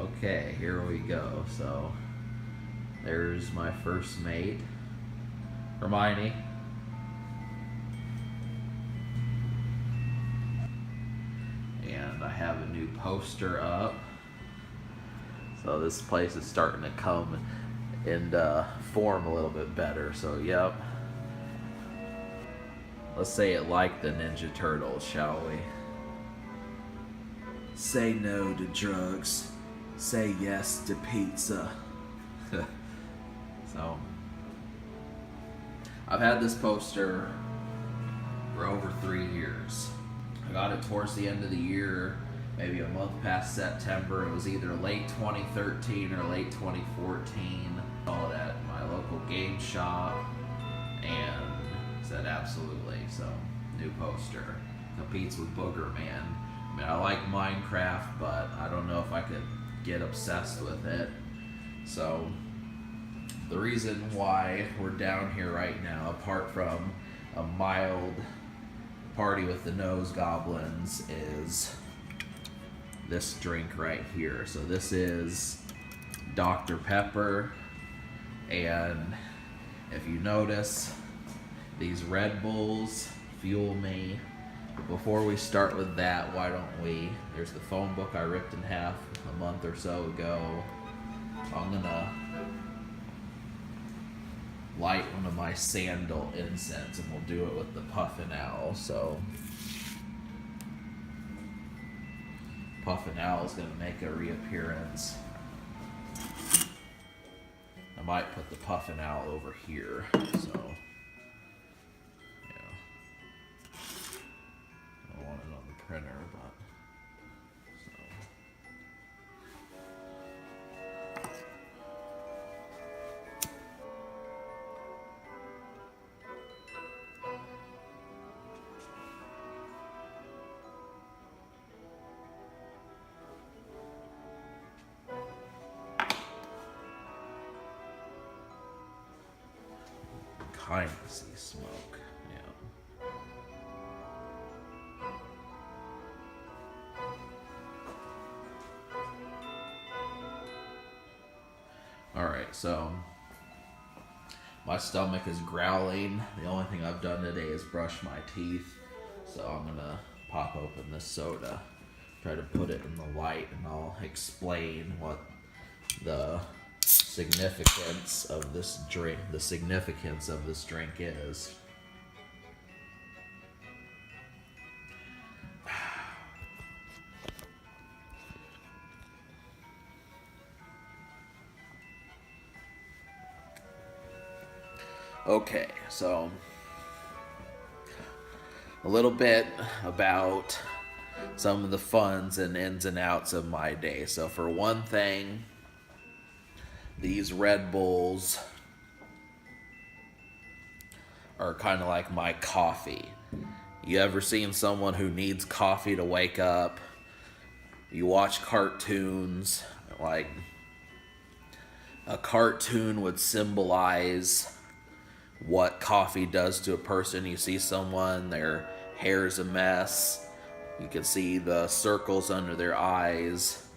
Okay, here we go. So there's my first mate, Hermione. And I have a new poster up. So this place is starting to come into form a little bit better. So yep. Let's say it like the Ninja Turtles, shall we? Say no to drugs. Say yes to pizza. So, I've had this poster for over 3 years. I got it towards the end of the year, maybe a month past September. It was either late 2013 or late 2014. All at my local game shop and said absolutely. So, new poster. Competes with Booger Man. I mean, I like Minecraft, but I don't know if I could get obsessed with it. So, the reason why we're down here right now, apart from a mild party with the nose goblins, is this drink right here. So this is Dr. Pepper, and if you notice, these Red Bulls fuel me. But before we start with that, why don't we, there's the phone book I ripped in half a month or so ago. I'm gonna light one of my sandal incense, and we'll do it with the Puffin' Owl. So Puffin' Owl is gonna make a reappearance. I might put the Puffin' Owl over here. So printer, but kind of see smoke. Alright, so my stomach is growling. The only thing I've done today is brush my teeth. So I'm gonna pop open this soda, try to put it in the light, and I'll explain what the significance of this drink is. Okay, so a little bit about some of the funs and ins and outs of my day. So for one thing, these Red Bulls are kind of like my coffee. You ever seen someone who needs coffee to wake up? You watch cartoons, like a cartoon would symbolize what coffee does to a person. You see someone, their hair's a mess, you can see the circles under their eyes,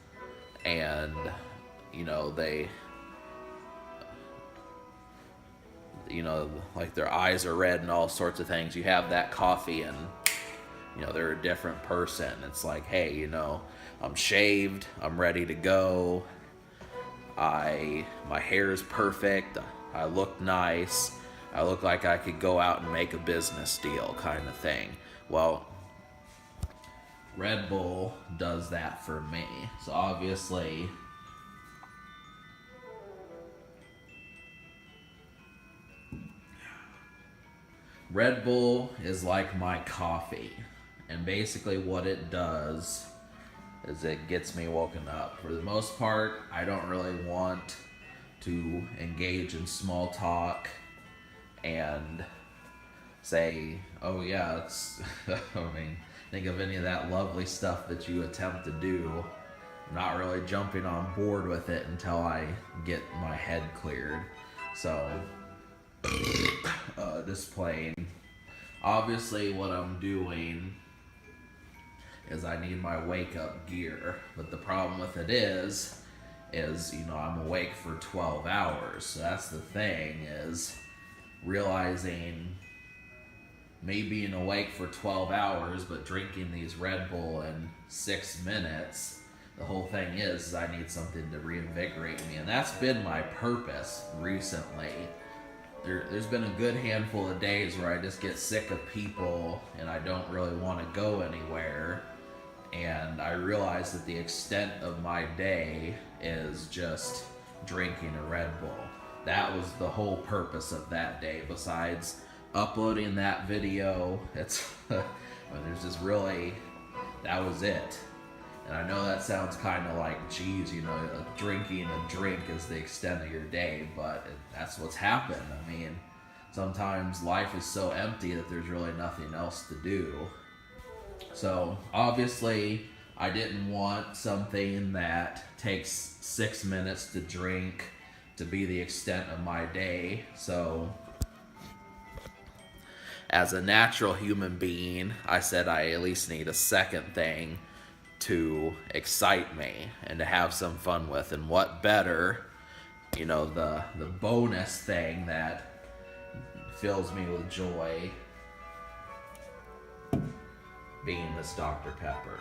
and like their eyes are red and all sorts of things. You have that coffee and they're a different person. It's like, hey, I'm shaved, I'm ready to go, my hair is perfect, I look nice, I look like I could go out and make a business deal, kind of thing. Well, Red Bull does that for me. So obviously, Red Bull is like my coffee. And basically what it does is it gets me woken up. For the most part, I don't really want to engage in small talk and say, oh yeah, it's think of any of that lovely stuff that you attempt to do. I'm not really jumping on board with it until I get my head cleared. So, displaying. Obviously what I'm doing is I need my wake up gear, but the problem with it is is, you know, I'm awake for 12 hours. So that's the thing, is realizing me being awake for 12 hours but drinking these Red Bull in 6 minutes. The whole thing is I need something to reinvigorate me, and that's been my purpose recently. There's been a good handful of days where I just get sick of people and I don't really want to go anywhere, and I realize that the extent of my day is just drinking a Red Bull. That was the whole purpose of that day, besides uploading that video. It's there's just really, that was it. And I know that sounds kind of like, geez, you know, drinking a drink is the extent of your day, but that's what's happened. I mean, sometimes life is so empty that there's really nothing else to do. So obviously I didn't want something that takes 6 minutes to drink to be the extent of my day. So as a natural human being, I said I at least need a second thing to excite me and to have some fun with. And what better, you know, the bonus thing that fills me with joy, being this Dr. Pepper.